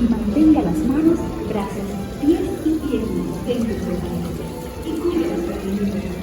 y mantenga las manos, brazos, pies y piernas dentro del cuerpo. Y cuide las piernas.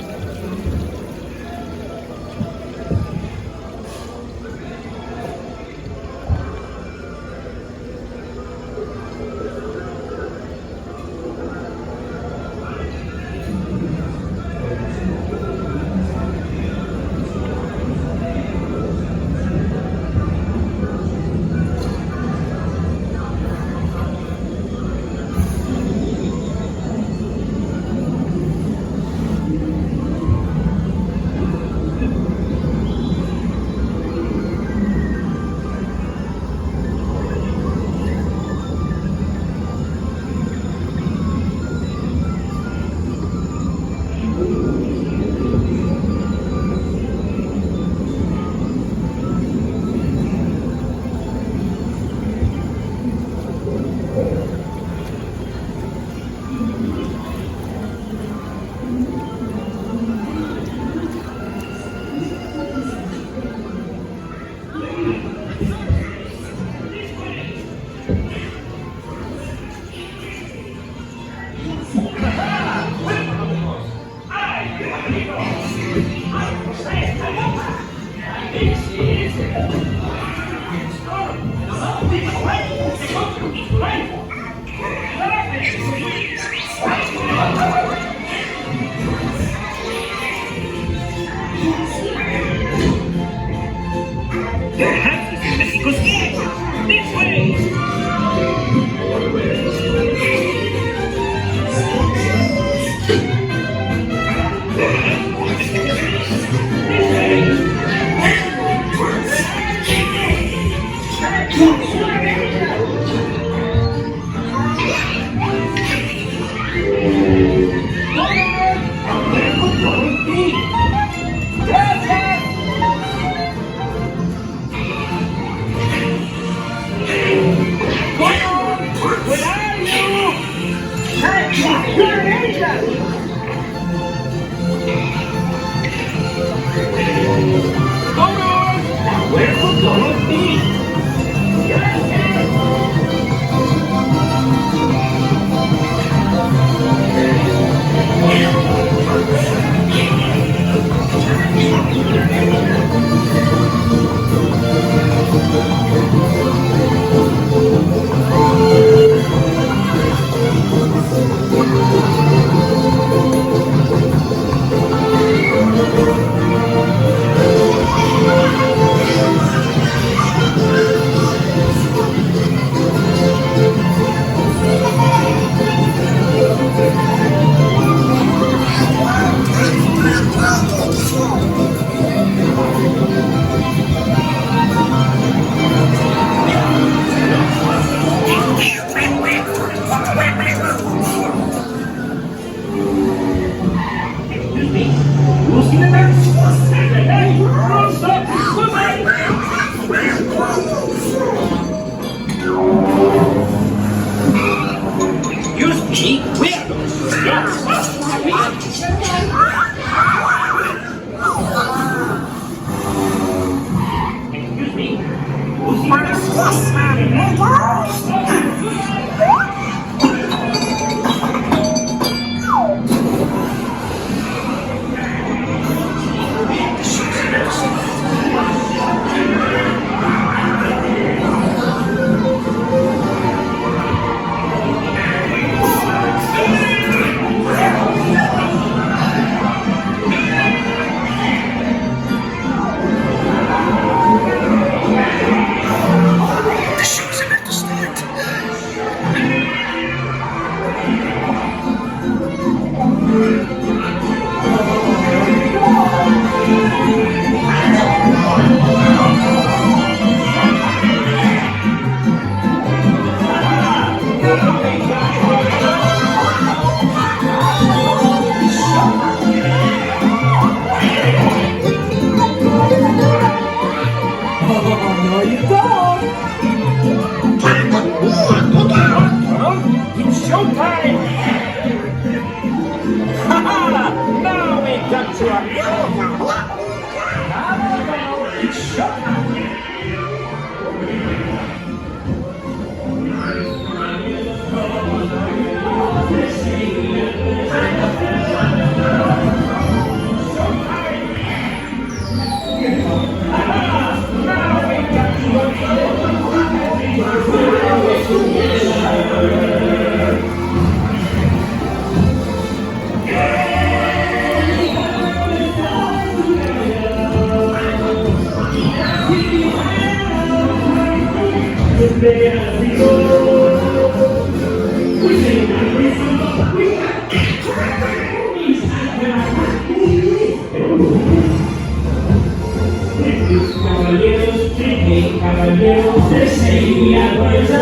caballeros de Sevilla, pues a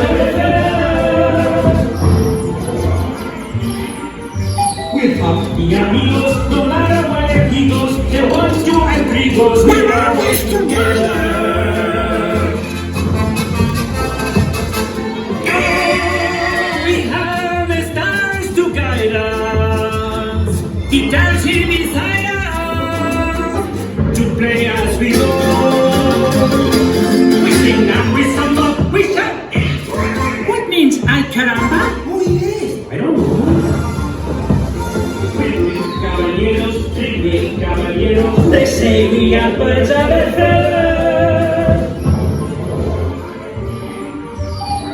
We're happy amigos, no matter what the amigos, que one, two, and three goes, we're always together. We have the stars to guide us, eternity beside us, to play as we go. We sing and we samba, we shout. What means ay caramba? Oh, yes. I don't know. Caballeros de Sevilla, pues a veces.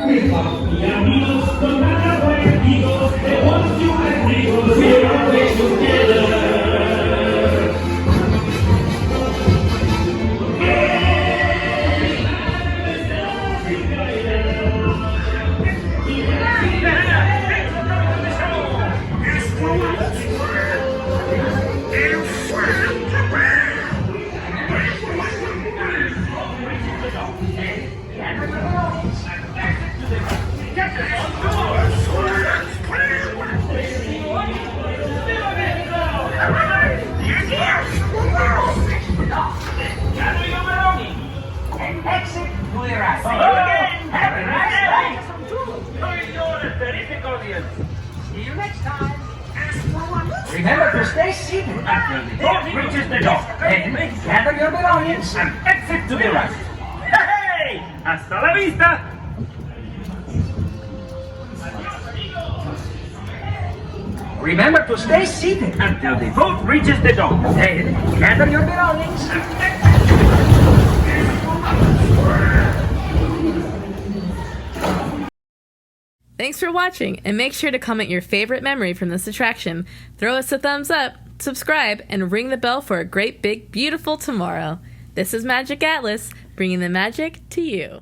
We're happy amigos, no matter what amigos, they want you and amigos, we're always together. Exit clear out. Have a nice day. Terrific audience. See you next time. Remember to stay seated until the boat reaches the dock. Then gather your belongings and exit to the right. Hey! Hasta la vista! Remember to stay seated until the boat reaches the dock. Then gather your belongings and exit. Thanks for watching, and make sure to comment your favorite memory from this attraction, throw us a thumbs up, subscribe, and ring the bell for a great big beautiful tomorrow. This is Magiq Atlas, bringing the magic to you.